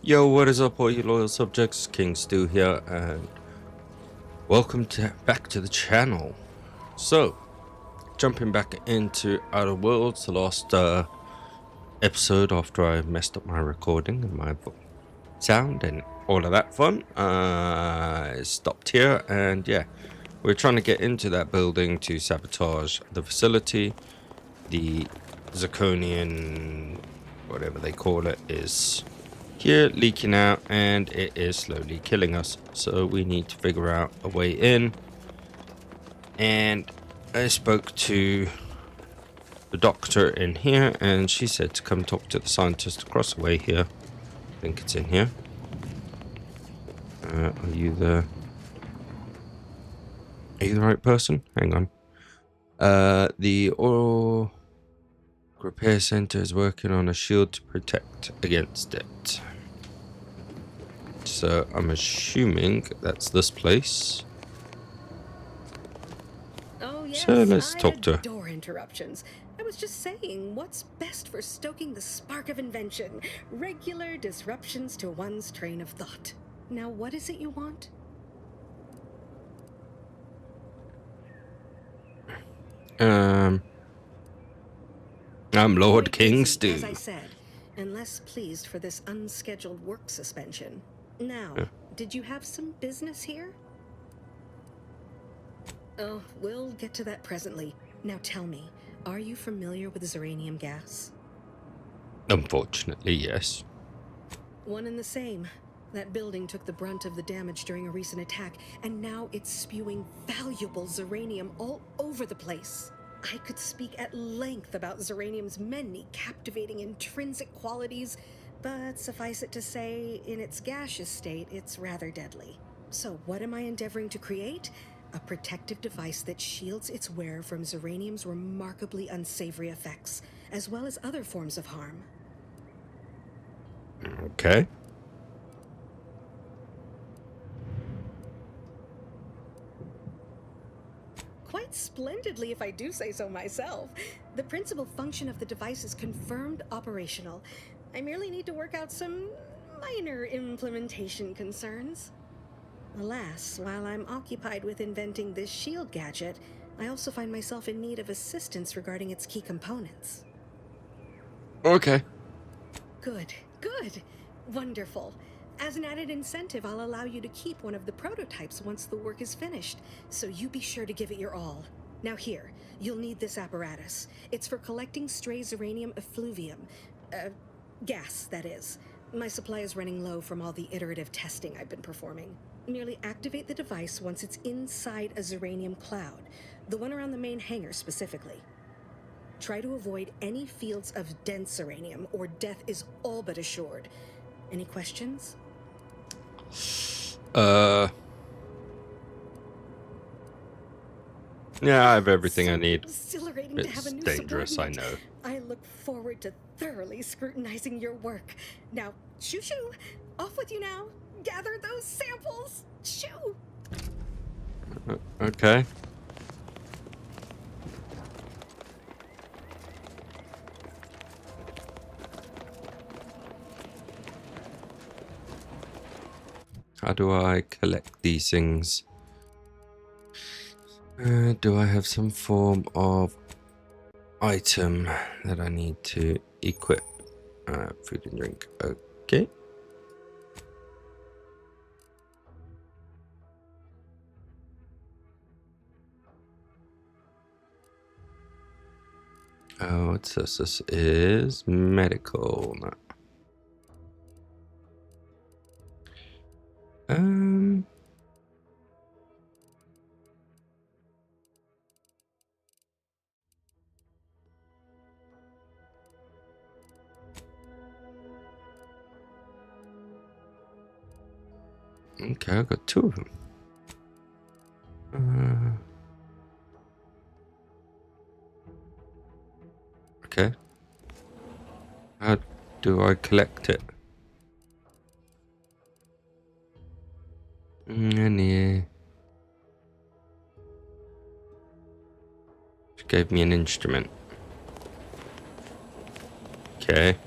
Yo, what is up, all you loyal subjects? King Stu here, and welcome back to the channel. So, jumping back into Outer Worlds, the last episode after I messed up my recording and my sound and all of that fun. I stopped here, and yeah, we're trying to get into that building to sabotage the facility. The Zirconian, whatever they call it, is here leaking out, and it is slowly killing us, so we need to figure out a way in. And I spoke to the doctor in here, and she said to come talk to the scientist across the way here. I think it's in here. Are you the right person? Hang on. The oil repair center is working on a shield to protect against it. So I'm assuming that's this place. Oh yes, So let's talk to her. I adore interruptions. I was just saying, what's best for stoking the spark of invention? Regular disruptions to one's train of thought. Now, what is it you want? I'm Lord Quite King busy, Stu. as I said, and less pleased for this unscheduled work suspension. Now, did you have some business here? Oh, we'll get to that presently. Now tell me, are you familiar with Ziranium gas? Unfortunately, yes. One and the same. That building took the brunt of the damage during a recent attack, and now it's spewing valuable Ziranium all over the place. I could speak at length about Ziranium's many captivating intrinsic qualities, but suffice it to say, in its gaseous state, it's rather deadly. So what am I endeavoring to create? A protective device that shields its wearer from Ziranium's remarkably unsavory effects, as well as other forms of harm. Okay. Quite splendidly, if I do say so myself. The principal function of the device is confirmed operational. I merely need to work out some minor implementation concerns. Alas, while I'm occupied with inventing this shield gadget, I also find myself in need of assistance regarding its key components. Okay. Good. Wonderful. As an added incentive, I'll allow you to keep one of the prototypes once the work is finished, so you be sure to give it your all. Now here, you'll need this apparatus. It's for collecting stray Ziranium effluvium. Gas, that is. My supply is running low from all the iterative testing I've been performing. Merely activate the device once it's inside a Ziranium cloud, the one around the main hangar specifically. Try to avoid any fields of dense Ziranium, or death is all but assured. Any questions? Yeah, I have everything I need. Exhilarating to have a It's new dangerous, I subordinate. know. I look forward to thoroughly scrutinizing your work. Now, shoo! Off with you now! Gather those samples! Shoo! Okay. How do I collect these things? Do I have some form of item that I need to equip? Food and drink. Okay. Oh, what's this? This is medical. Okay, I got two of them. Okay. How do I collect it? Yeah. She gave me an instrument. Okay.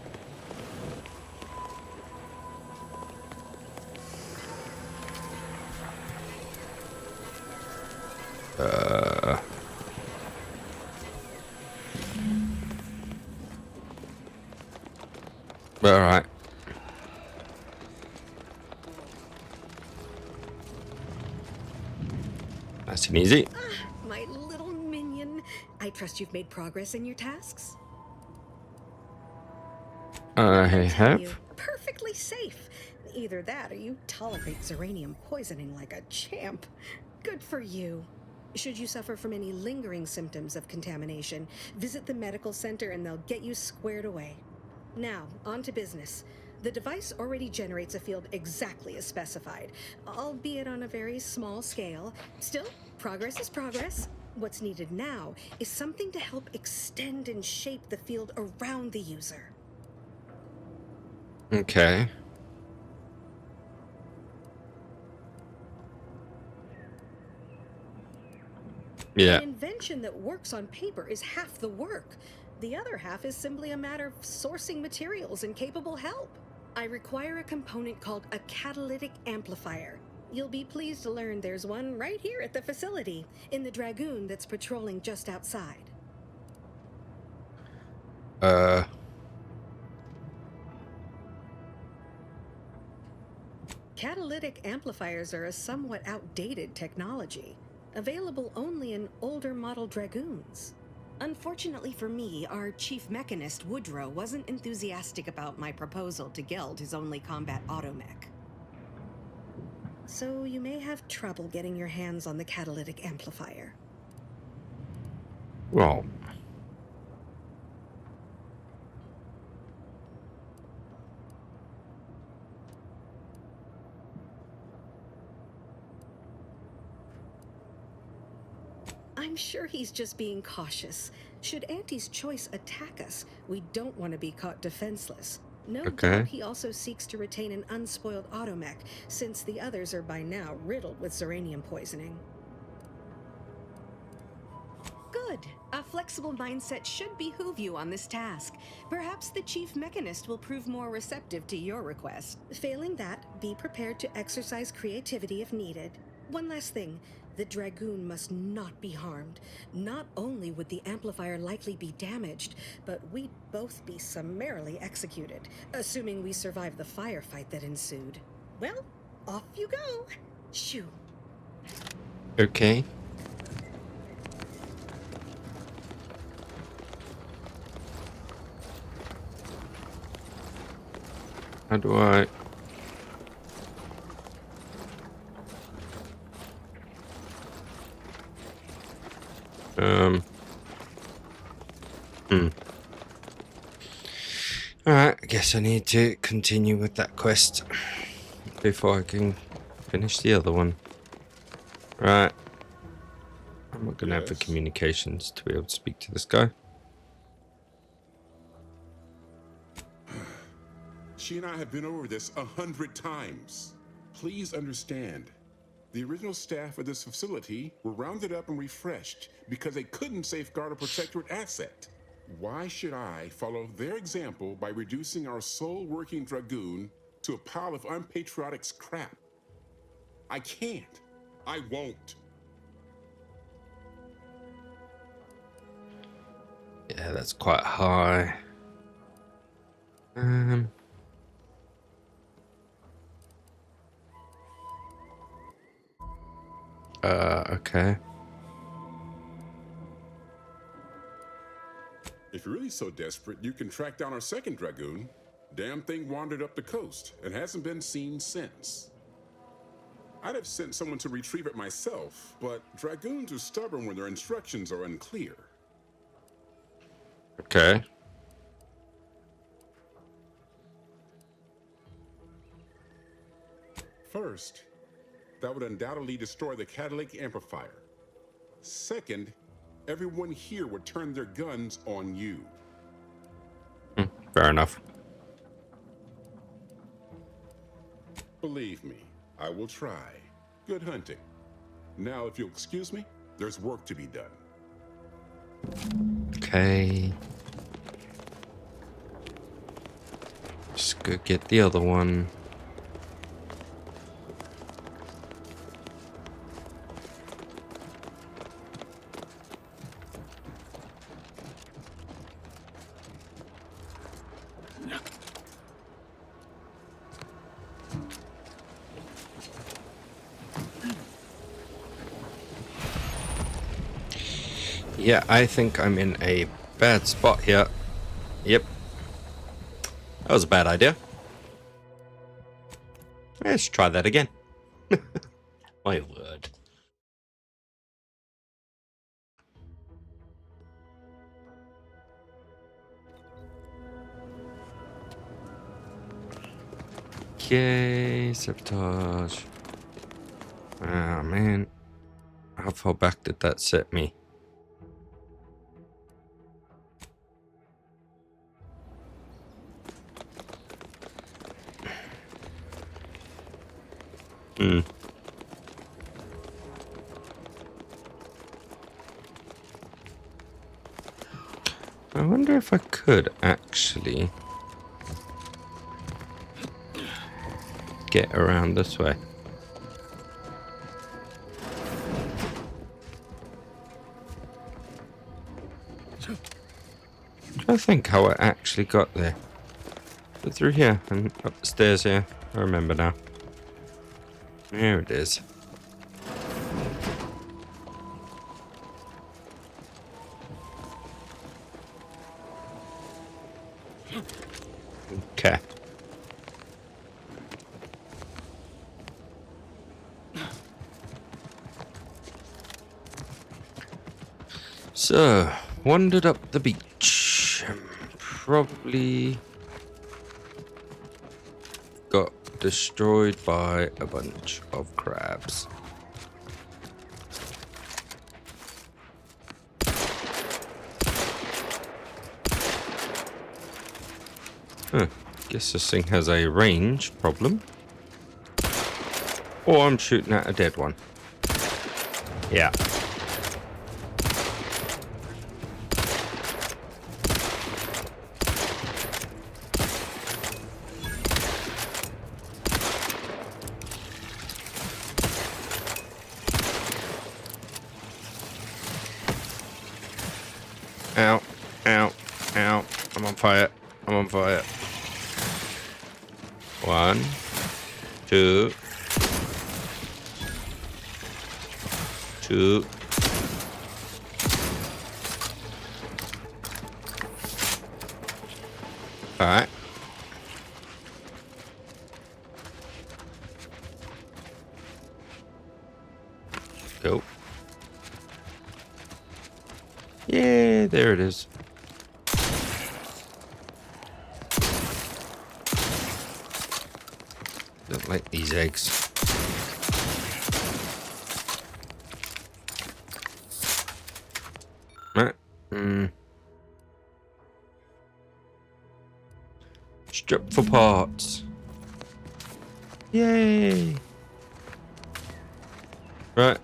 Alright. Nice and easy. My little minion. I trust you've made progress in your tasks? I Tell you, have. perfectly safe. Either that or you tolerate Zeranium poisoning like a champ. Good for you. Should you suffer from any lingering symptoms of contamination, visit the medical center and they'll get you squared away. Now, on to business. The device already generates a field exactly as specified, albeit on a very small scale. Still, progress is progress. What's needed now is something to help extend and shape the field around the user. Okay. Yeah. An invention that works on paper is half the work. The other half is simply a matter of sourcing materials and capable help. I require a component called a catalytic amplifier. You'll be pleased to learn there's one right here at the facility, in the Dragoon that's patrolling just outside. Catalytic amplifiers are a somewhat outdated technology, available only in older model Dragoons. Unfortunately for me, our chief mechanist, Woodrow, wasn't enthusiastic about my proposal to geld his only combat automech. So you may have trouble getting your hands on the catalytic amplifier. Well. I'm sure he's just being cautious. Should Auntie's choice attack us, we don't want to be caught defenseless. No doubt he also seeks to retain an unspoiled automech, since the others are by now riddled with Zeranium poisoning. Good. A flexible mindset should behoove you on this task. Perhaps the chief mechanist will prove more receptive to your request. Failing that, be prepared to exercise creativity if needed. One last thing. The Dragoon must not be harmed. Not only would the amplifier likely be damaged, but we'd both be summarily executed, assuming we survive the firefight that ensued. Well, off you go. Shoo. Okay. How do I... Alright, I guess I need to continue with that quest before I can finish the other one. Right. I'm not gonna have the communications to be able to speak to this guy. She and I have been over this 100 times. Please understand. The original staff of this facility were rounded up and refreshed because they couldn't safeguard a protectorate asset. Why should I follow their example by reducing our sole working Dragoon to a pile of unpatriotic scrap? I can't. I won't. Yeah, that's quite high. Okay. If you're really so desperate, you can track down our second Dragoon. Damn thing wandered up the coast and hasn't been seen since. I'd have sent someone to retrieve it myself, but Dragoons are stubborn when their instructions are unclear. Okay. First, that would undoubtedly destroy the catalytic amplifier. Second, everyone here would turn their guns on you. Fair enough. Believe me, I will try. Good hunting. Now, if you'll excuse me, there's work to be done. Okay. Just go get the other one. Yeah, I think I'm in a bad spot here. Yep. That was a bad idea. Let's try that again. My word. Okay, sabotage. Ah, man. How far back did that set me? Hmm. I wonder if I could actually get around this way. I think how I actually got there. But through here and up the stairs here. I remember now. There it is. Okay. So, wandered up the beach. Probably got destroyed by a bunch of crabs. Huh. Guess this thing has a range problem. Or I'm shooting at a dead one. Yeah. Ow, ow, ow. I'm on fire. I'm on fire. 1, 2. 2. Alright. Go. Yeah, there it is. Don't like these eggs. Right. Strip for parts. Yay. Right.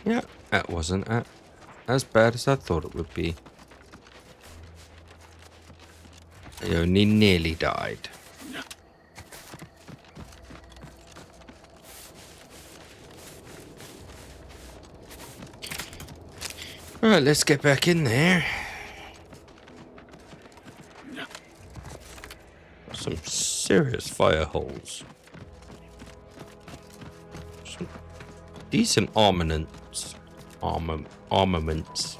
Yeah, that wasn't as bad as I thought it would be. I only nearly died. Alright, let's get back in there. Some serious fire holes. Some decent armaments. Armaments.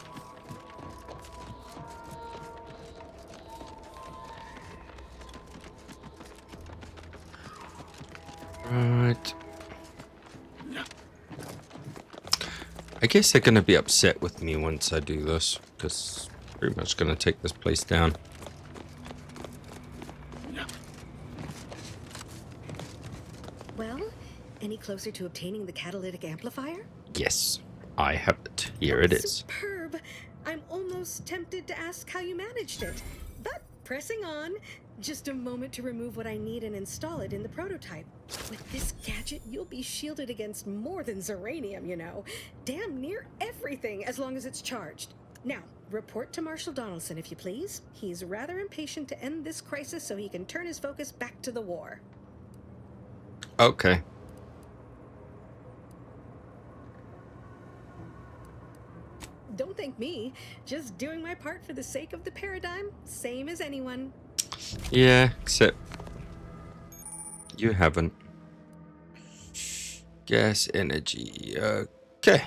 Right. I guess they're going to be upset with me once I do this, because I'm pretty much going to take this place down. Well, any closer to obtaining the catalytic amplifier? Yes, I have it. Here it is. Superb. I'm almost tempted to ask how you managed it. But pressing on, just a moment to remove what I need and install it in the prototype. With this gadget, you'll be shielded against more than Zeranium, you know. Damn near everything, as long as it's charged. Now, report to Marshal Donaldson, if you please. He's rather impatient to end this crisis so he can turn his focus back to the war. Okay. Don't thank me. Just doing my part for the sake of the paradigm, same as anyone. Yeah, except you haven't. gas, energy. Okay.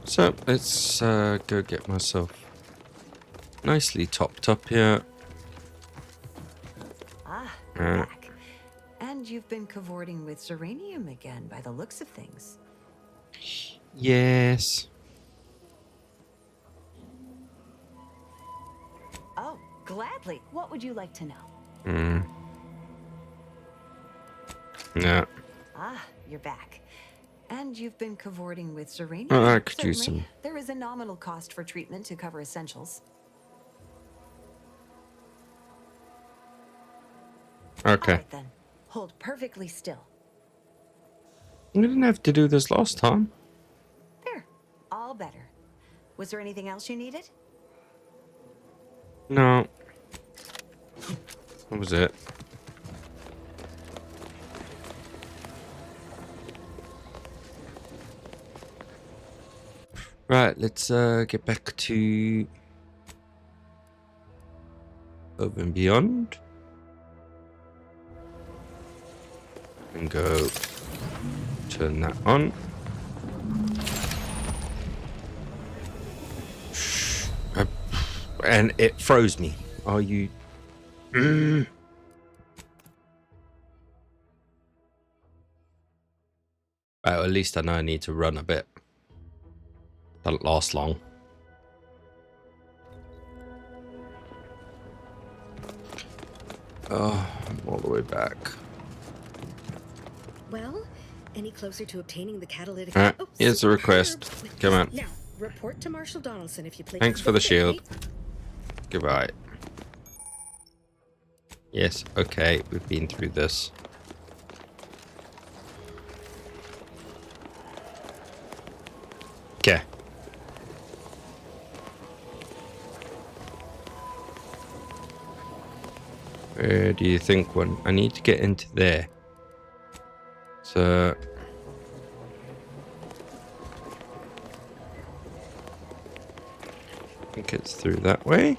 So let's go get myself nicely topped up here. Ah, you're back. And you've been cavorting with Zeranium again by the looks of things. Yes. Oh, gladly. What would you like to know? Yeah. Ah, you're back. And you've been cavorting with Zeranium. Oh, I could use Certainly, some. there is a nominal cost for treatment to cover essentials. Okay. All right, then. Hold perfectly still. We didn't have to do this last time. There. All better. Was there anything else you needed? No. That was it. Right, let's get back to Above and Beyond. And go turn that on. And it froze me. Are you... Well, at least I know I need to run a bit. Doesn't last long. Oh, I'm all the way back. Well, any closer to obtaining the catalytic... Alright, here's the request. Come on. Now, report to Marshal Donaldson if you please. Thanks for the Okay. shield. Goodbye. Yes, okay, we've been through this. Okay. Where do you think one? I need to get into there. So... I think it's through that way.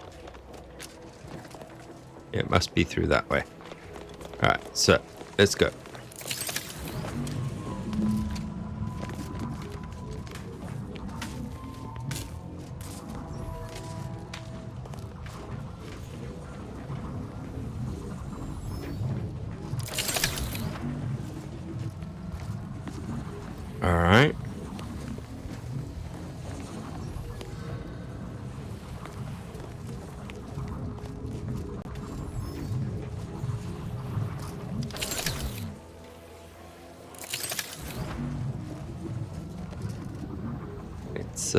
It must be through that way. Alright, so let's go. Alright. Let's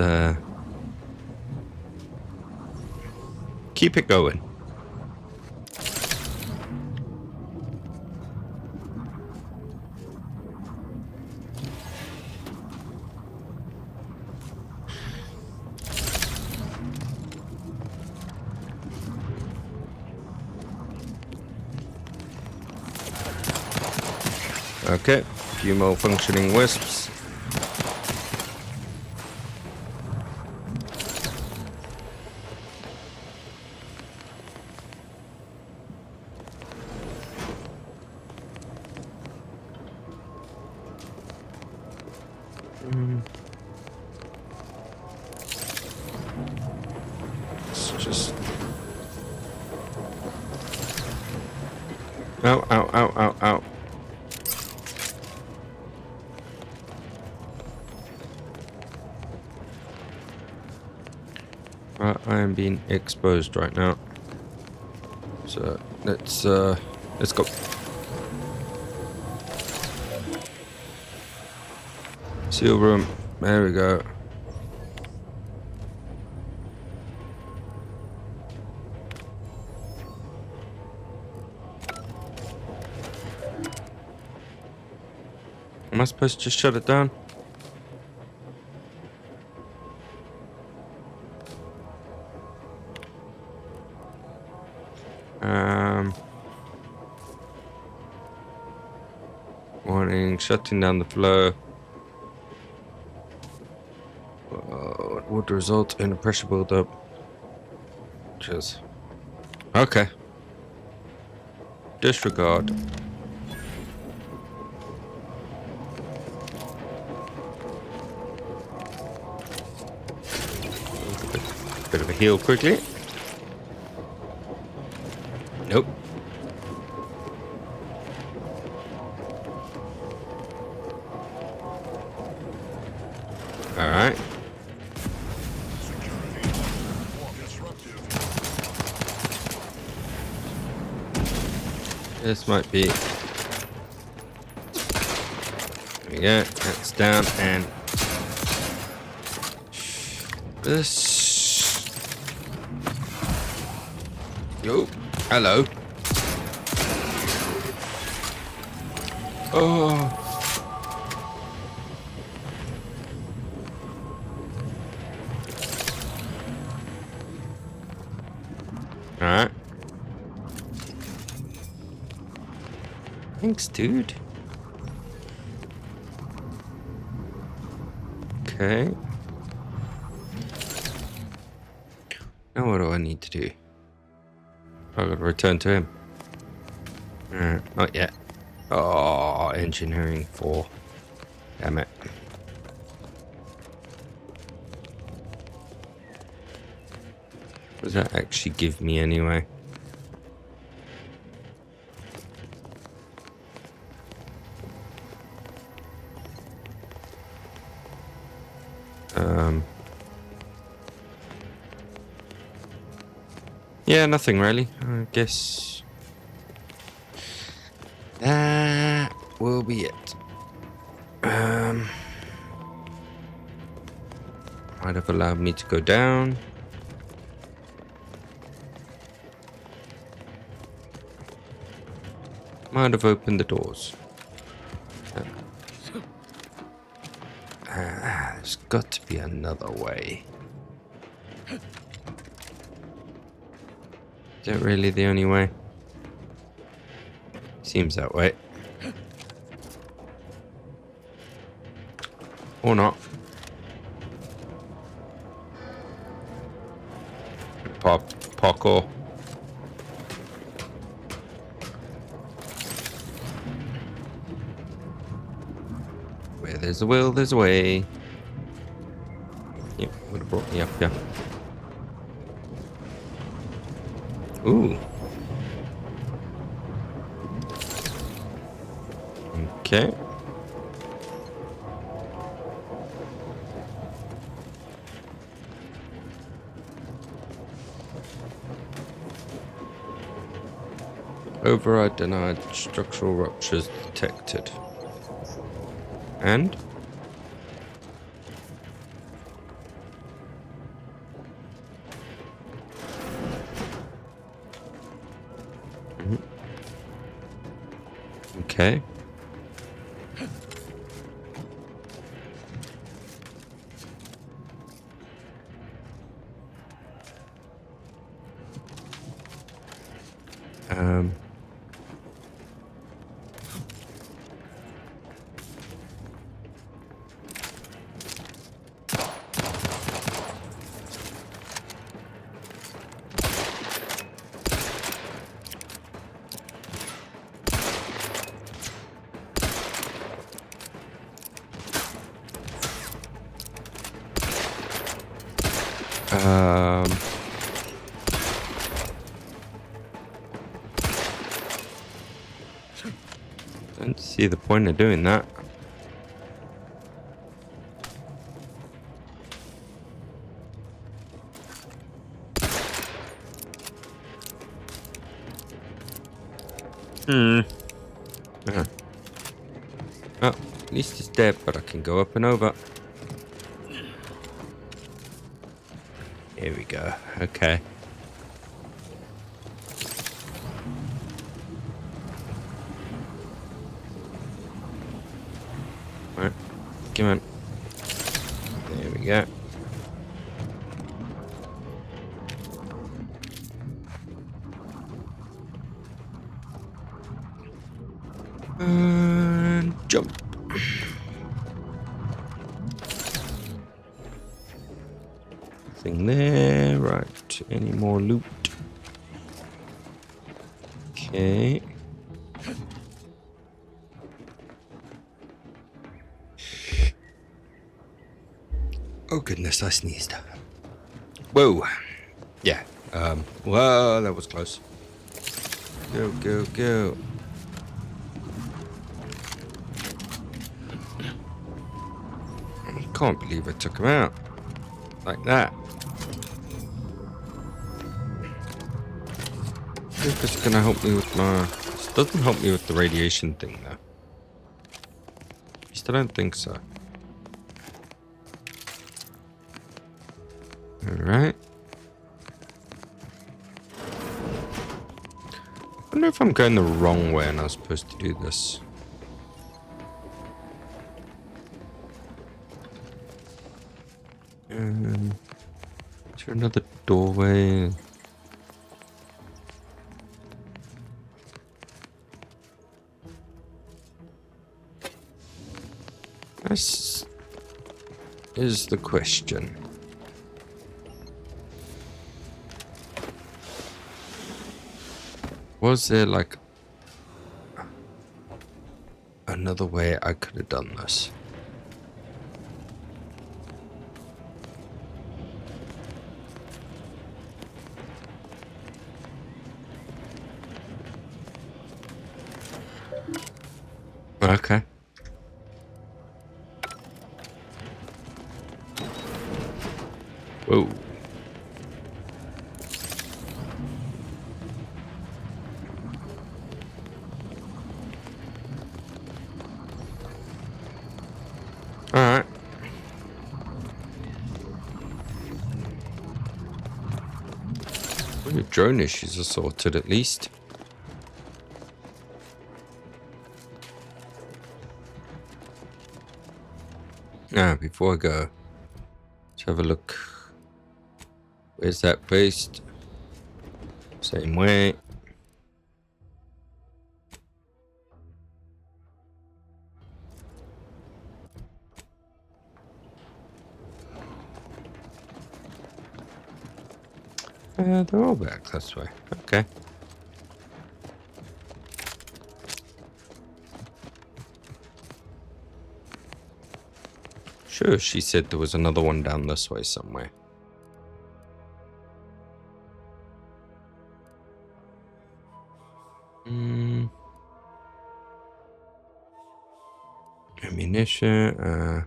keep it going. Okay, few more functioning wisps. It's just... Ow, ow, ow, ow, ow. I am being exposed right now. So let's go. Seal room. There we go. Am I supposed to just shut it down? Warning, shutting down the flow. Would result in a pressure buildup. structures. Okay. Disregard. Bit of a heal quickly. Nope. All right. This might be. There we go. That's down and this. Yo, hello. Oh. All right. Thanks, dude. Okay. Now what do I need to do? I've got to return to him. Not yet. Oh, engineering 4. Damn it. What does that actually give me anyway? Yeah, nothing really. I guess that will be it. Might have allowed me to go down. Might have opened the doors. There's got to be another way. Is that really the only way? Seems that way. Or not. Parkour. Where there's a will, there's a way. Yep, would have brought me up here. Ooh. Okay. Override denied. Structural ruptures detected. And? Okay. Don't see the point of doing that. Oh, at least it's dead, but I can go up and over. Here we go. Okay. Alright. Come on. There we go. And jump. Thing there, right. into any more loot. Okay. Oh goodness, I sneezed. Whoa. Yeah. Well, that was close. Go, go, go. I can't believe I took him out. Like that. I think it's gonna help me with my... This doesn't help me with the radiation thing, though. At least I don't think so. Alright. I wonder if I'm going the wrong way and I was supposed to do this. Is there another doorway? This is the question. Was there like another way I could have done this? Okay. Whoa. Alright. Well, your drone issues are sorted at least. Now, before I go, let's have a look. Where's that based? Same way. They're all back this way. Okay. Sure, she said there was another one down this way somewhere. Ammunition,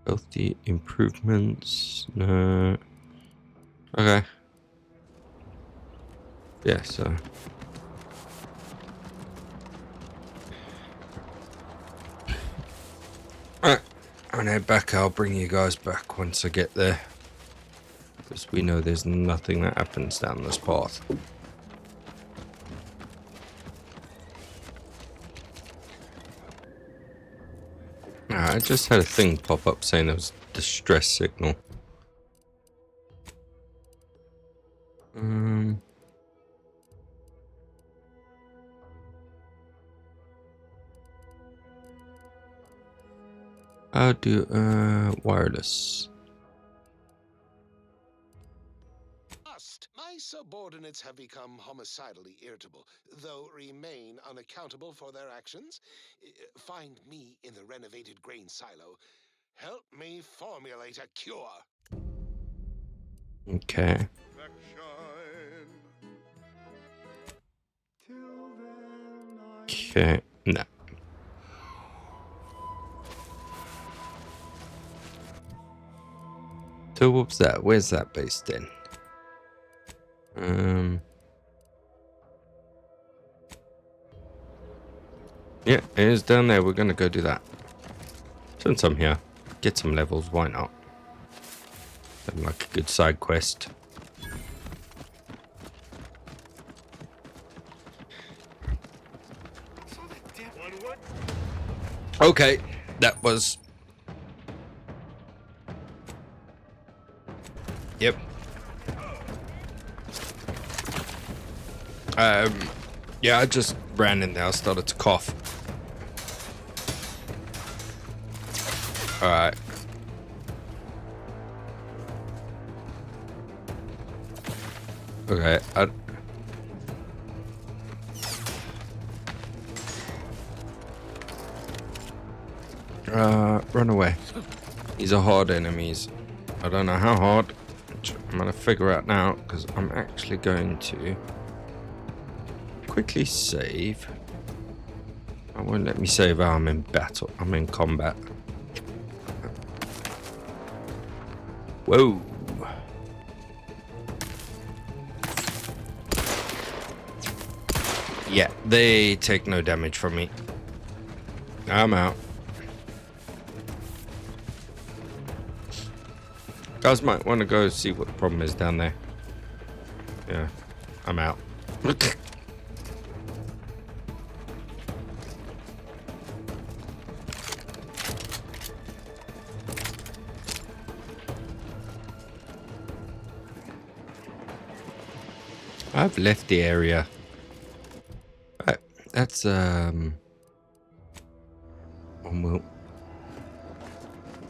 healthy improvements, no. Okay. Yeah, so. Alright, I'll head back. I'll bring you guys back once I get there. Because we know there's nothing that happens down this path. I just had a thing pop up saying there was a distress signal. I'll do wireless. My subordinates have become homicidally irritable, though remain unaccountable for their actions. Find me in the renovated grain silo. Help me formulate a cure. Okay. Okay. No. So what's that? Where's that based in? Yeah, it is down there. We're gonna go do that. Since I'm here, get some levels. Why not? Sounds like a good side quest. Okay, that was. Yep. Yeah, I just ran in there. I started to cough. Alright. Okay, run away. These are hard enemies. I don't know how hard. I'm gonna figure out now, because I'm actually going to quickly save. I won't let me save while I'm in battle. I'm in combat. Whoa. Yeah, they take no damage from me. I'm out. Guys might want to go see what the problem is down there. Yeah, I'm out. I've left the area. Right, that's one we'll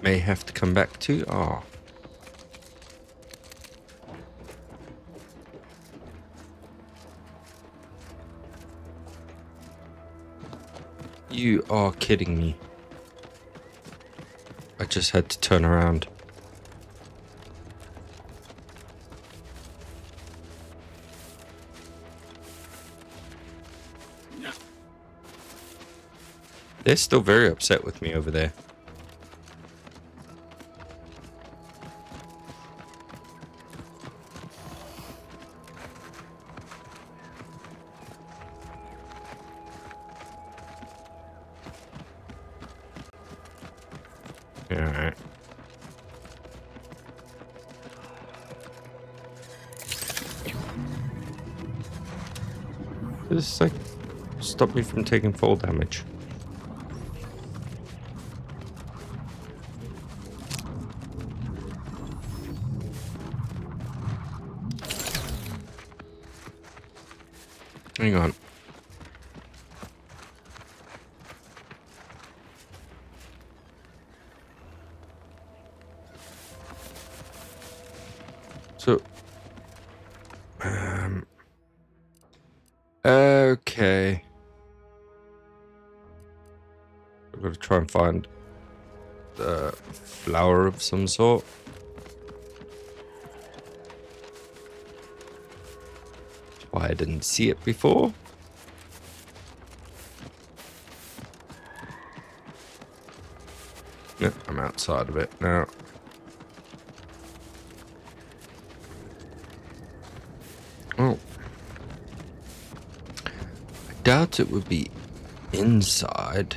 may have to come back to. Oh. You are kidding me. I just had to turn around. They're still very upset with me over there. Alright. This is like stop me from taking fall damage. Hang on. So, okay. I've got to try and find the flower of some sort. Why I didn't see it before. No, I'm outside of it now. Oh. I doubt it would be inside.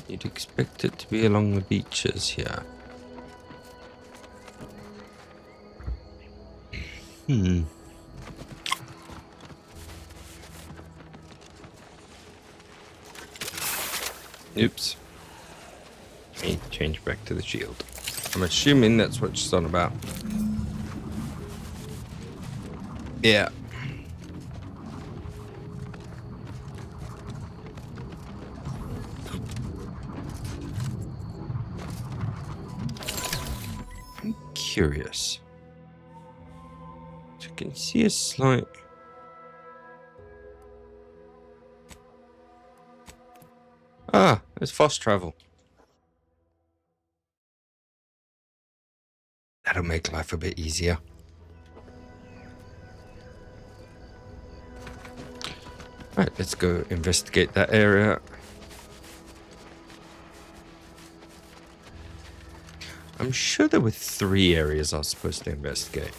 You'd expect it to be along the beaches here. Oops. Let me change back to the shield. I'm assuming that's what she's on about. Yeah. I'm curious. So you can see a slight... Ah, there's fast travel. That'll make life a bit easier. Right, let's go investigate that area. I'm sure there were 3 areas I was supposed to investigate.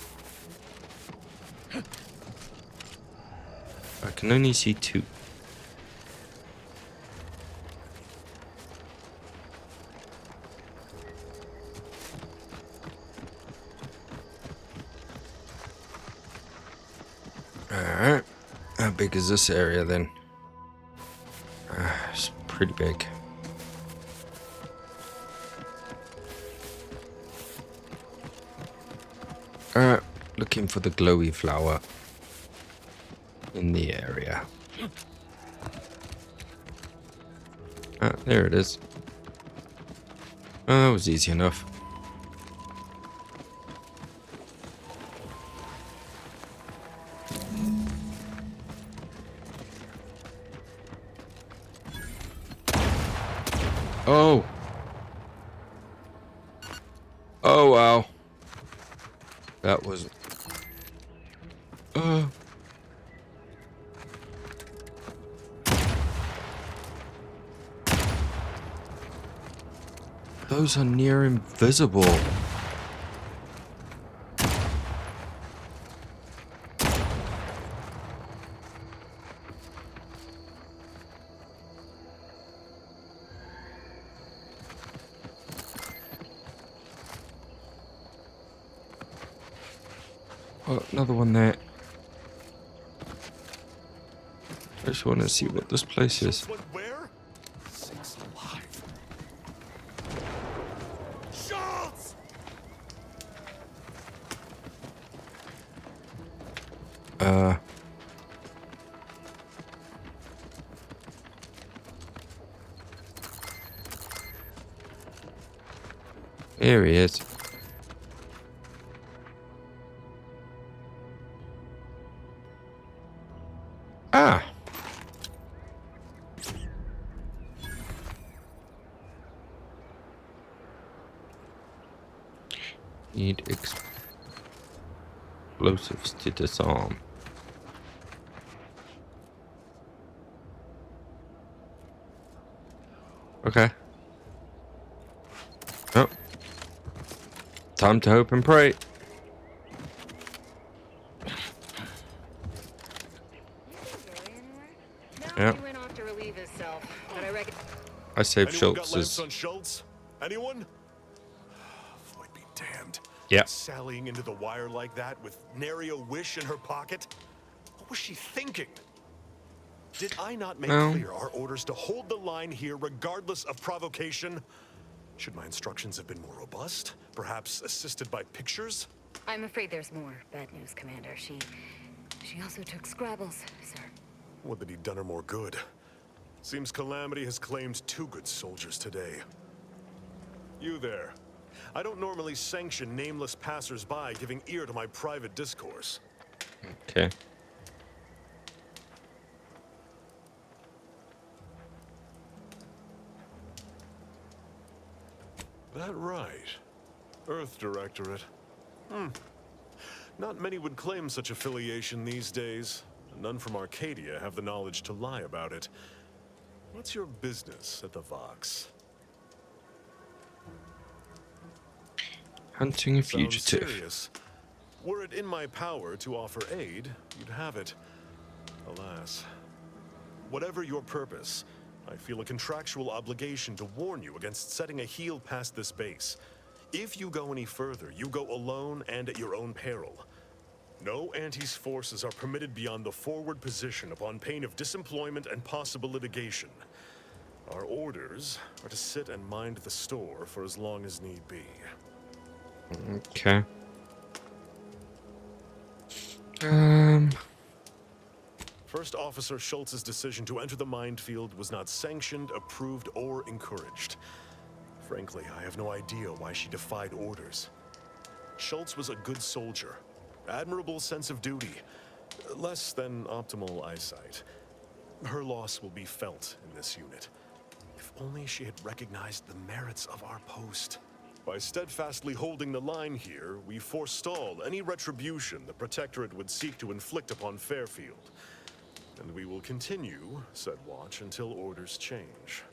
I can only see 2. Alright. How big is this area then? It's pretty big. Alright. Looking for the glowy flower. in the area. Ah, there it is. Oh, that was easy enough. Oh. Oh, wow. That was... Those are near invisible. Oh, another one there. I just want to see what this place is. Where? Six alive. Schultz! Here he is. Ah. Need explosives to disarm. Okay. Oh. Time to hope and pray. Yeah. He went off to relieve himself, but I reckon. I saved Anyone got Schultz's. lamps on Schultz? Anyone? Floyd be damned. Yeah. Sallying into the wire like that with nary a wish in her pocket? What was she thinking? Did I not make Well. clear our orders to hold the line here regardless of provocation? Should my instructions have been more robust? Perhaps assisted by pictures? I'm afraid there's more bad news, Commander. She also took Scrabbles, sir. Would that he'd done her more good. Seems Calamity has claimed 2 good soldiers today. You there. I don't normally sanction nameless passers-by giving ear to my private discourse. Okay. That right. Earth Directorate. Not many would claim such affiliation these days. None from Arcadia have the knowledge to lie about it. What's your business at the Vox? Hunting a Sounds fugitive. serious. Were it in my power to offer aid, you'd have it. Alas. Whatever your purpose, I feel a contractual obligation to warn you against setting a heel past this base. If you go any further, you go alone and at your own peril. No Antes forces are permitted beyond the forward position upon pain of disemployment and possible litigation. Our orders are to sit and mind the store for as long as need be. Okay. First Officer Schultz's decision to enter the minefield was not sanctioned, approved, or encouraged. Frankly, I have no idea why she defied orders. Schultz was a good soldier, admirable sense of duty, less than optimal eyesight. Her loss will be felt in this unit. If only she had recognized the merits of our post. By steadfastly holding the line here, we forestall any retribution the Protectorate would seek to inflict upon Fairfield. And we will continue said watch until orders change.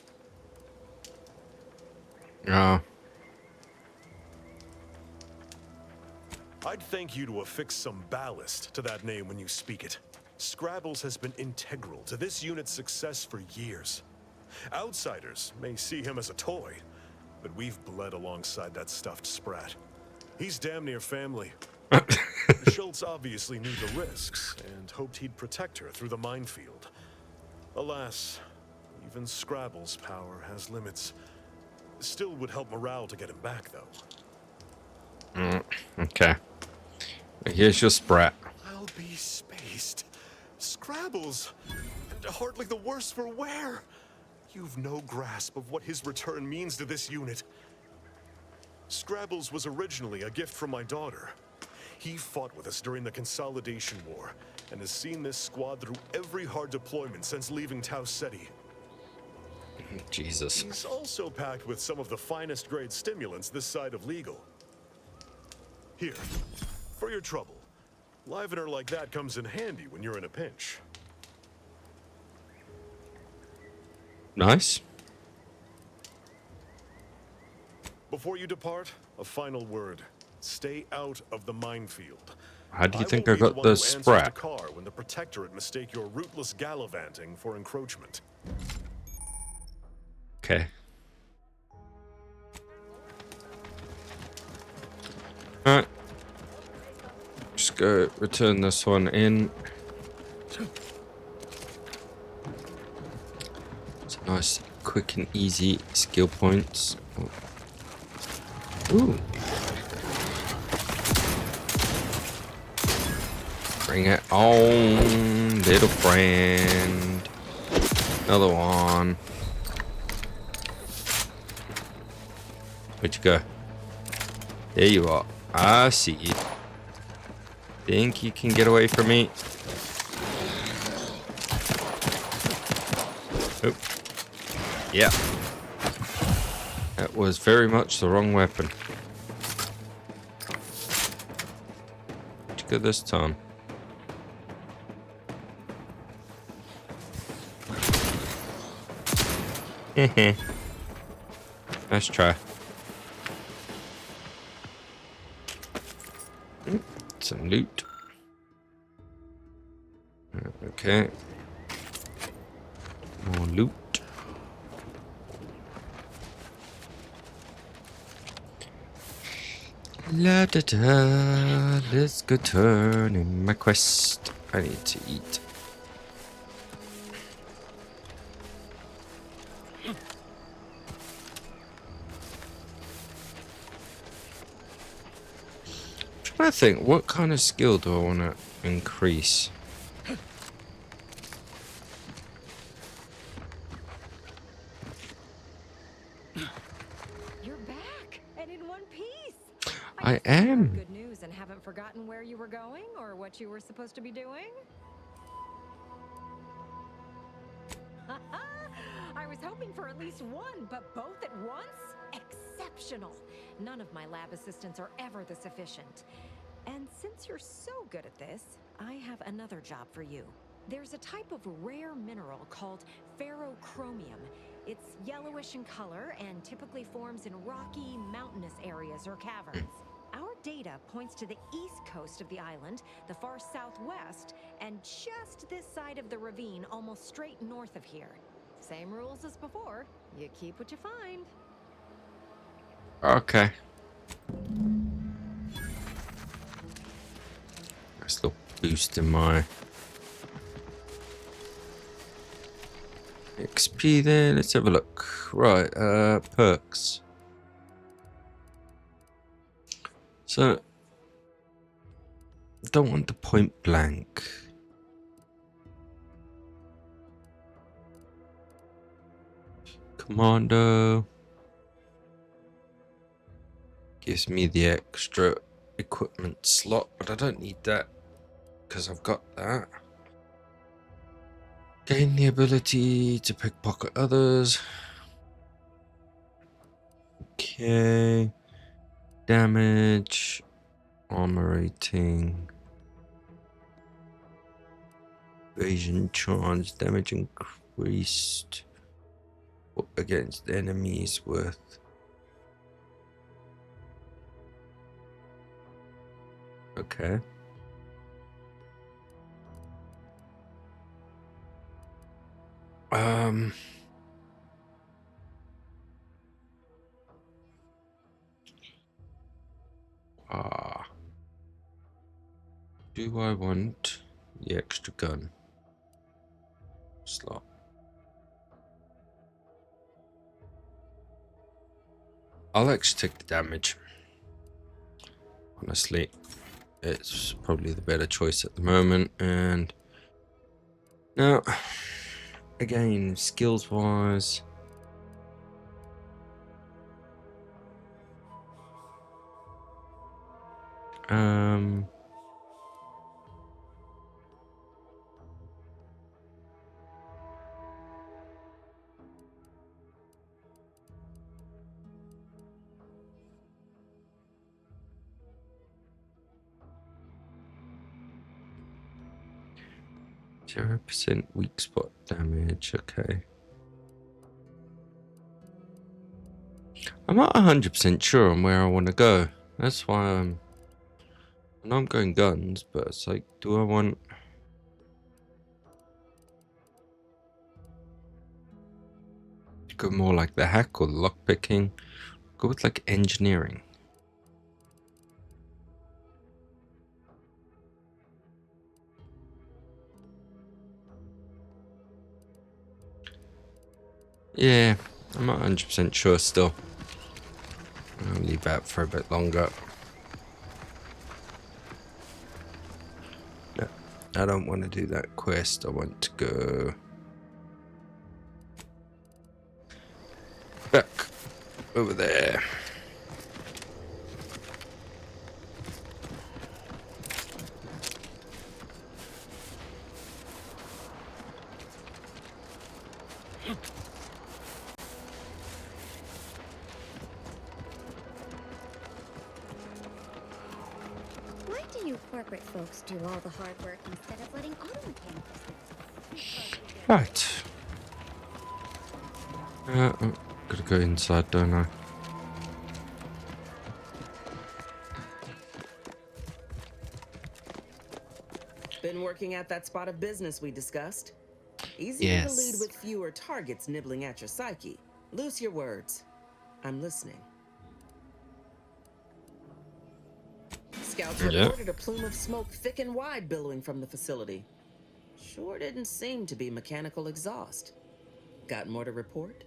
I'd thank you to affix some ballast to that name when you speak it. Scrabbles has been integral to this unit's success for years. Outsiders may see him as a toy, but we've bled alongside that stuffed sprat. He's damn near family. Schultz obviously knew the risks and hoped he'd protect her through the minefield. Alas, even Scrabble's power has limits. Still would help morale to get him back, though. Okay. Here's your sprat. I'll be spaced. Scrabbles! And hardly the worse for wear! You've no grasp of what his return means to this unit. Scrabbles was originally a gift from my daughter. He fought with us during the Consolidation War, and has seen this squad through every hard deployment since leaving Tau Ceti. Jesus. He's also packed with some of the finest grade stimulants this side of legal. Here, for your trouble. Livener like that comes in handy when you're in a pinch. Nice. Before you depart, a final word. Stay out of the minefield. How do you think I will be got one the who answers to sprat? Carr when the Protectorate mistake your rootless gallivanting for encroachment. Okay. Alright. Just go return this one in. It's a nice, quick and easy skill points. Ooh. Bring it on, little friend. Another one. Where'd you go? There you are. I see you. Think you can get away from me? Oh. Yeah. That was very much the wrong weapon. Where'd you go this time? Heh. Nice try. Some loot. Okay. More loot. La da da. Let's go turn in my quest. I need to eat. I think, what kind of skill do I want to increase? You're back and in one piece. I guess you have am. Good news and haven't forgotten where you were going or what you were supposed to be doing. I was hoping for at least one, but both at once? Exceptional. None of my lab assistants are ever this efficient. And since you're so good at this, I have another job for you. There's a type of rare mineral called ferrochromium. It's yellowish in color and typically forms in rocky, mountainous areas or caverns. Our data points to the east coast of the island, the far southwest, and just this side of the ravine, almost straight north of here. Same rules as before. You keep what you find. Okay. Nice little boost in my XP there. Let's have a look. Right, perks. So, don't want the point blank. Commando gives me the extra equipment slot, but I don't need that because I've got that. Gain the ability to pickpocket others. Okay. Damage. Armor rating. Evasion chance. Damage increased against enemies worth. Okay. Do I want the extra gun slot? I'll actually take the damage. Honestly, it's probably the better choice at the moment, and Now, again, skills wise. %0 weak spot damage, okay. I'm not 100% sure on where I want to go. That's why I know I'm going guns, but it's like, do I want... to go more like the hack or the lockpicking? Go with like engineering. Yeah, I'm not 100% sure still. I'll leave that for a bit longer. No, I don't want to do that quest. I want to go back over there. Why do you corporate folks do all the hard work instead of letting auto mechanicals do it? Right. I'm gonna go inside, don't I? Been working at that spot of business we discussed. Easier to lead with fewer targets nibbling at your psyche. Loose your words. I'm listening. Scouts reported a plume of smoke thick and wide billowing from the facility. Sure didn't seem to be mechanical exhaust. Got more to report?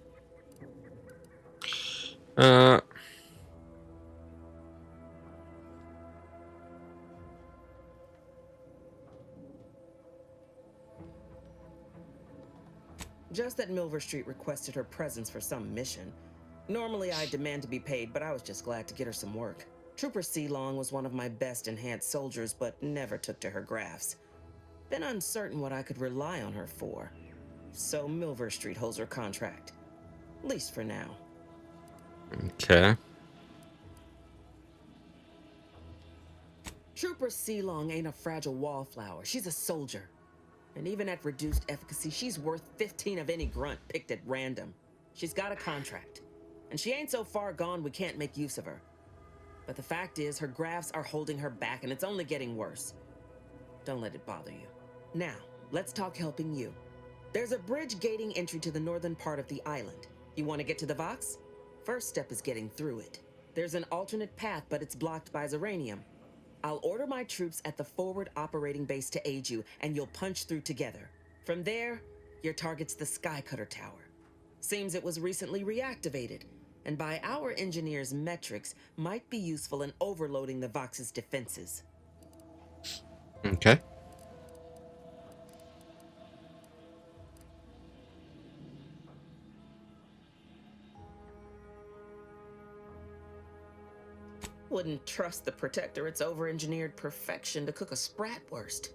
Just that Milver Street requested her presence for some mission. Normally I demand to be paid, but I was just glad to get her some work. Trooper Sealong was one of my best enhanced soldiers, but never took to her grafts. Been uncertain what I could rely on her for. So Milver Street holds her contract. At least for now. Okay. Trooper Sealong ain't a fragile wallflower. She's a soldier. And even at reduced efficacy, she's worth 15 of any grunt picked at random. She's got a contract. And she ain't so far gone we can't make use of her. But the fact is, her grafts are holding her back, and it's only getting worse. Don't let it bother you. Now, let's talk helping you. There's a bridge gating entry to the northern part of the island. You want to get to the Vox? First step is getting through it. There's an alternate path, but it's blocked by Zeranium. I'll order my troops at the forward operating base to aid you, and you'll punch through together. From there, your target's the Skycutter Tower. Seems it was recently reactivated, and by our engineers' metrics, might be useful in overloading the Vox's defenses. Okay. Wouldn't trust the Protectorate's over-engineered perfection to cook a Spratwurst.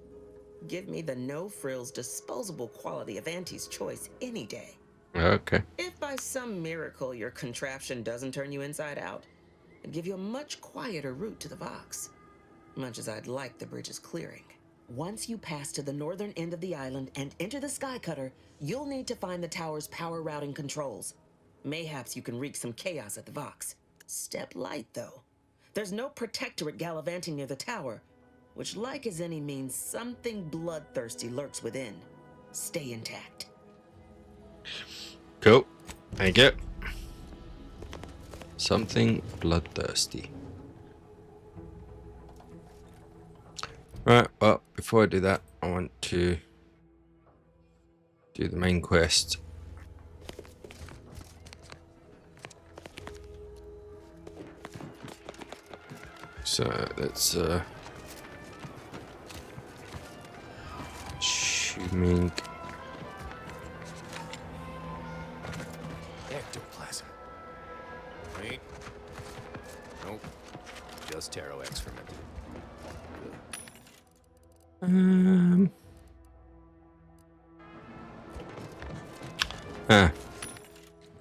Give me the no-frills, disposable quality of Auntie's choice any day. Okay. If by some miracle your contraption doesn't turn you inside out, it'd give you a much quieter route to the Vox. Much as I'd like the bridge's clearing. Once you pass to the northern end of the island and enter the Skycutter, you'll need to find the tower's power routing controls. Mayhaps you can wreak some chaos at the Vox. Step light, though. There's no Protectorate gallivanting near the tower, which, like as any, means something bloodthirsty lurks within. Stay intact. Cool. Thank you. Something bloodthirsty. Right, well, before I do that, I want to do the main quest. So let's assuming worthless taro excrement.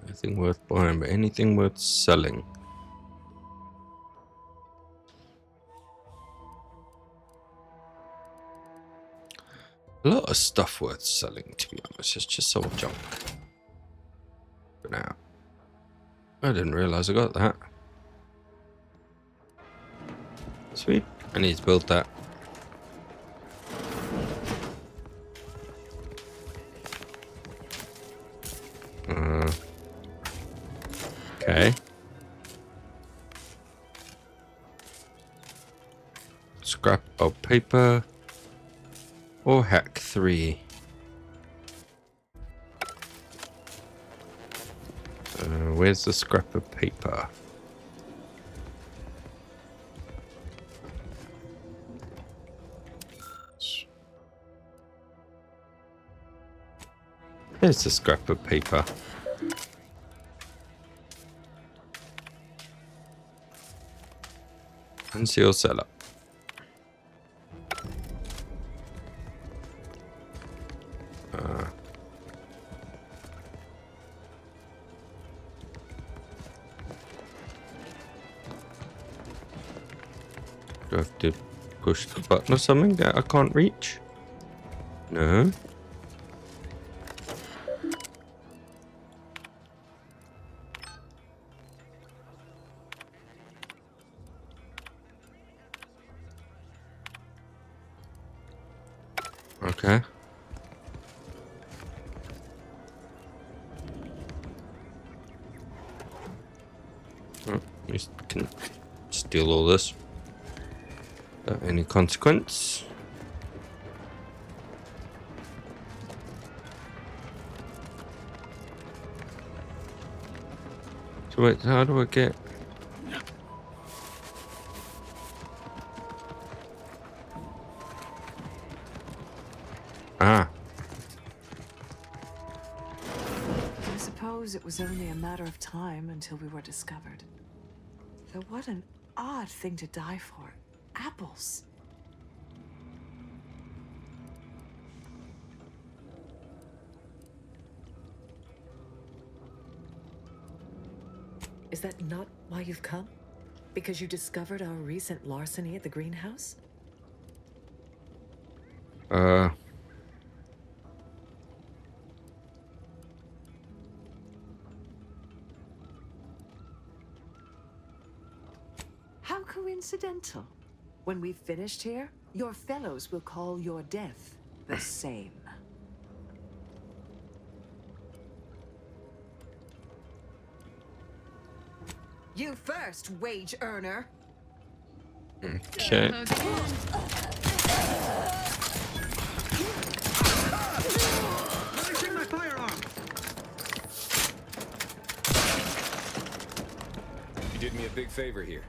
Nothing worth buying, but anything worth selling. A lot of stuff worth selling, to be honest. It's just all junk. For now. I didn't realize I got that. Sweet. I need to build that. Okay. Scrap of paper. Or hack 3. Where's the scrap of paper? Here's the scrap of paper. Conceal setup. Do I have to push the button or something that I can't reach? No. Okay. Oh, we can steal all this. Without any consequence. So wait, how do I get... Ah. I suppose it was only a matter of time until we were discovered. Though what an odd thing to die for. Apples. Is that not why you've come? Because you discovered our recent larceny at the greenhouse? How coincidental. When we've finished here, your fellows will call your death the same. You first, wage earner. Okay. Releasing my firearm. You did me a big favor here.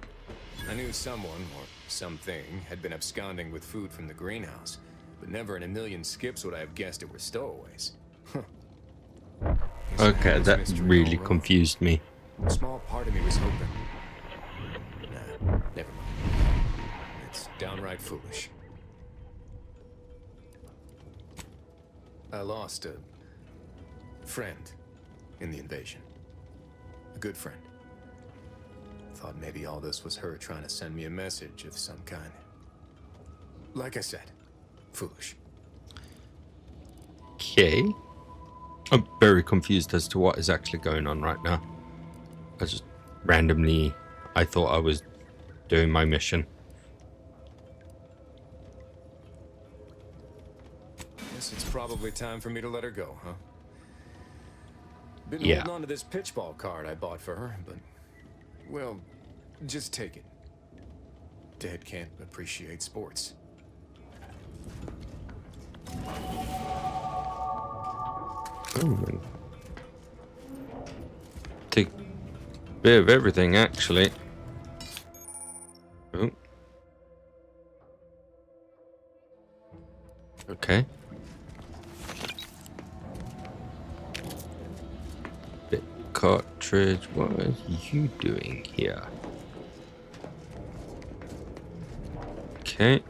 I knew someone, or something, had been absconding with food from the greenhouse, but never in a million skips would I have guessed it were stowaways. Okay, that really confused me. A small part of me was hoping. Nah, never mind. It's downright foolish. I lost a friend in the invasion. A good friend. Thought maybe all this was her trying to send me a message of some kind. Like I said, foolish. Okay. I'm very confused as to what is actually going on right now. I just randomly, I thought I was doing my mission. Guess it's probably time for me to let her go, huh? Been Yeah. holding on to this pitchball card I bought for her, but... well, just take it. Dead can't appreciate sports. Oh, take a bit of everything, actually. Oh. Okay. Bit cartridge. What are you doing here? Okay.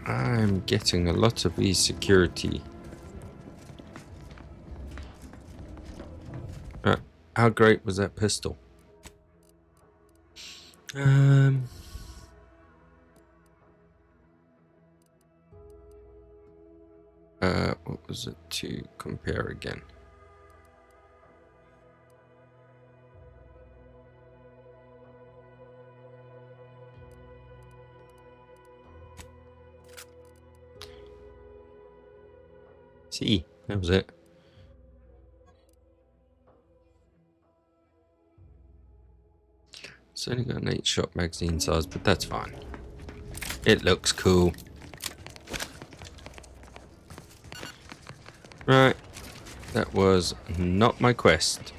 I'm getting a lot of e-security. How great was that pistol? What was it to compare again? See, that was it. It's only got an 8-shot magazine size, but that's fine. It looks cool. Right, that was not my quest.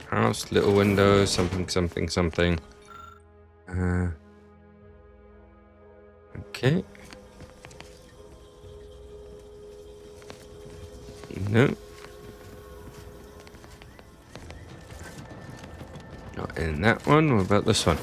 House, little window, something, something, something. Okay. No. Not in that one. What about this one?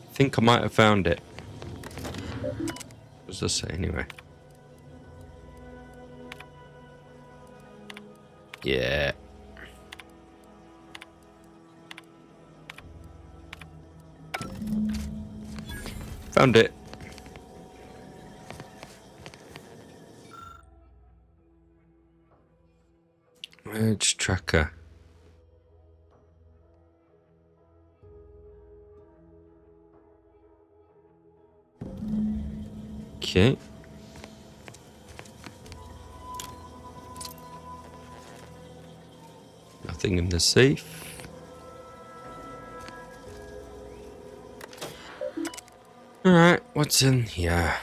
I think I might have found it. What does this say anyway? Yeah. Found it. Merge tracker. Okay. Nothing in the safe. Alright, what's in here?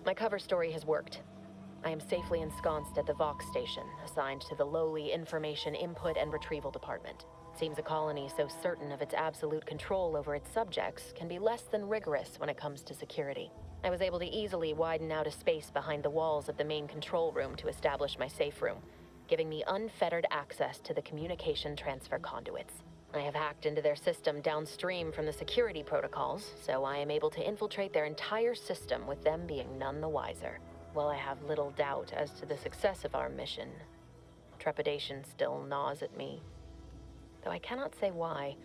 My cover story has worked. I am safely ensconced at the Vox station, assigned to the lowly Information Input and Retrieval Department. Seems a colony so certain of its absolute control over its subjects can be less than rigorous when it comes to security. I was able to easily widen out a space behind the walls of the main control room to establish my safe room, giving me unfettered access to the communication transfer conduits. I have hacked into their system downstream from the security protocols, so I am able to infiltrate their entire system with them being none the wiser. While I have little doubt as to the success of our mission, trepidation still gnaws at me, though I cannot say why.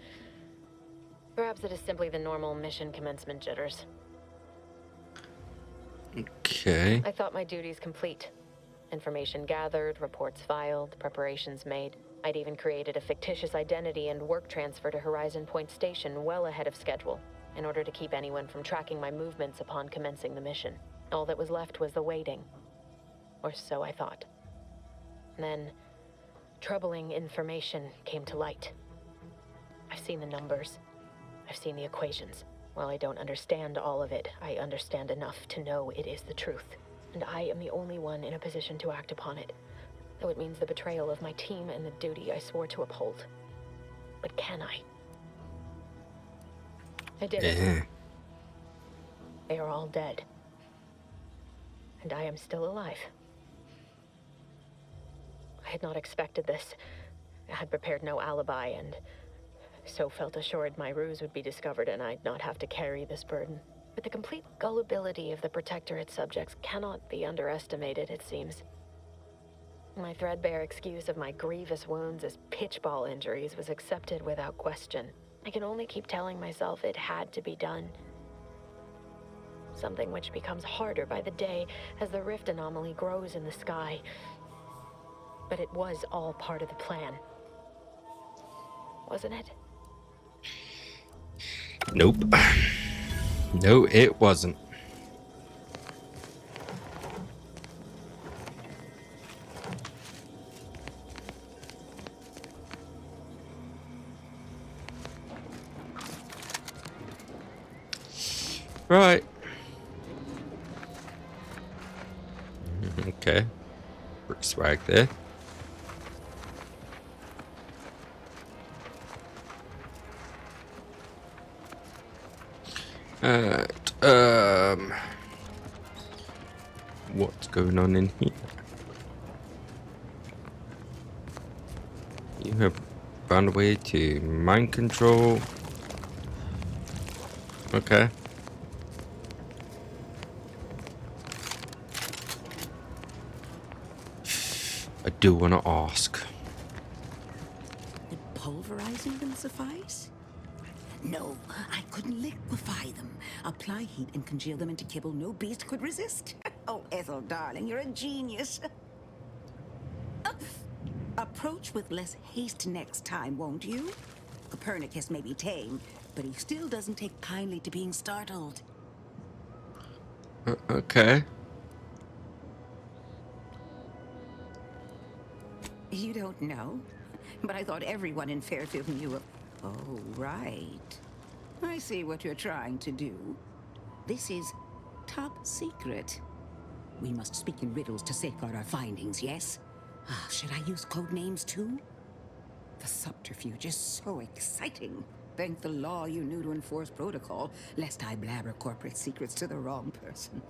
Perhaps it is simply the normal mission commencement jitters. Okay. I thought my duties complete. Information gathered, reports filed, preparations made. I'd even created a fictitious identity and work transfer to Horizon Point Station well ahead of schedule, in order to keep anyone from tracking my movements upon commencing the mission. All that was left was the waiting. Or so I thought. Then, troubling information came to light. I've seen the numbers. I've seen the equations. While I don't understand all of it, I understand enough to know it is the truth. And I am the only one in a position to act upon it. Though it means the betrayal of my team and the duty I swore to uphold. But can I? I did it. They are all dead. And I am still alive. I had not expected this. I had prepared no alibi, and so felt assured my ruse would be discovered and I'd not have to carry this burden. But the complete gullibility of the Protectorate subjects cannot be underestimated, it seems. My threadbare excuse of my grievous wounds as pitchball injuries was accepted without question. I can only keep telling myself it had to be done. Something which becomes harder by the day as the rift anomaly grows in the sky. But it was all part of the plan. Wasn't it? Nope. No, it wasn't. Right. Okay. Brick swag there. And, what's going on in here? You have found a way to mind control. Okay. I do want to ask. Would pulverizing them suffice? No, I couldn't liquefy them. Apply heat and congeal them into kibble no beast could resist. Oh, Ethel, darling, you're a genius. Approach with less haste next time, won't you? Copernicus may be tame, but he still doesn't take kindly to being startled. Okay. You don't know? But I thought everyone in Fairfield knew of... Oh, right. I see what you're trying to do. This is top secret. We must speak in riddles to safeguard our findings, yes? Should I use code names too? The subterfuge is so exciting. Thank the law you knew to enforce protocol, lest I blabber corporate secrets to the wrong person.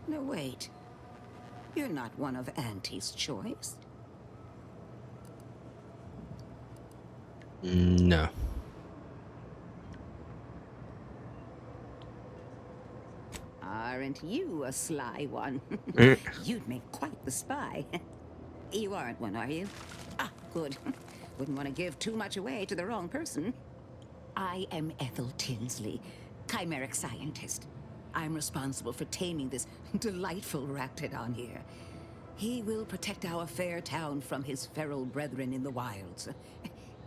No, wait. You're not one of Auntie's choice. No. Aren't you a sly one? You'd make quite the spy. You aren't one, are you? Ah, good. Wouldn't want to give too much away to the wrong person. I am Ethel Tinsley, chimeric scientist. I'm responsible for taming this delightful raptidon here. He will protect our fair town from his feral brethren in the wilds.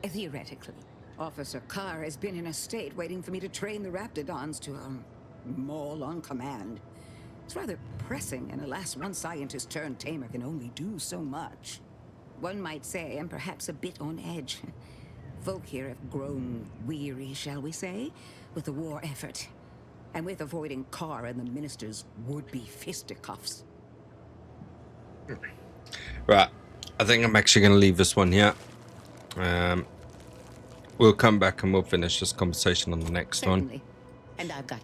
Theoretically. Officer Carr has been in a state waiting for me to train the raptidons to, maul on command. It's rather pressing, and alas, one scientist turned tamer can only do so much. One might say I'm perhaps a bit on edge. Folk here have grown weary, shall we say, with the war effort, and with avoiding Carr and the minister's would-be fisticuffs. Right. I think I'm actually going to leave this one here. We'll come back and we'll finish this conversation on the next Certainly. one. And I've got...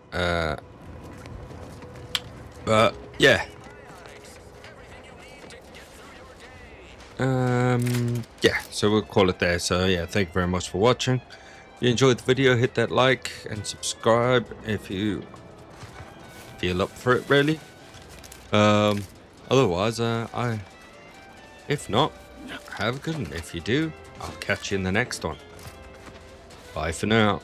But yeah. Yeah, so we'll call it there. So yeah, thank you very much for watching. If you enjoyed the video, hit that like and subscribe if you feel up for it, really. Otherwise, if not, have a good one. If you do, I'll catch you in the next one. Bye for now.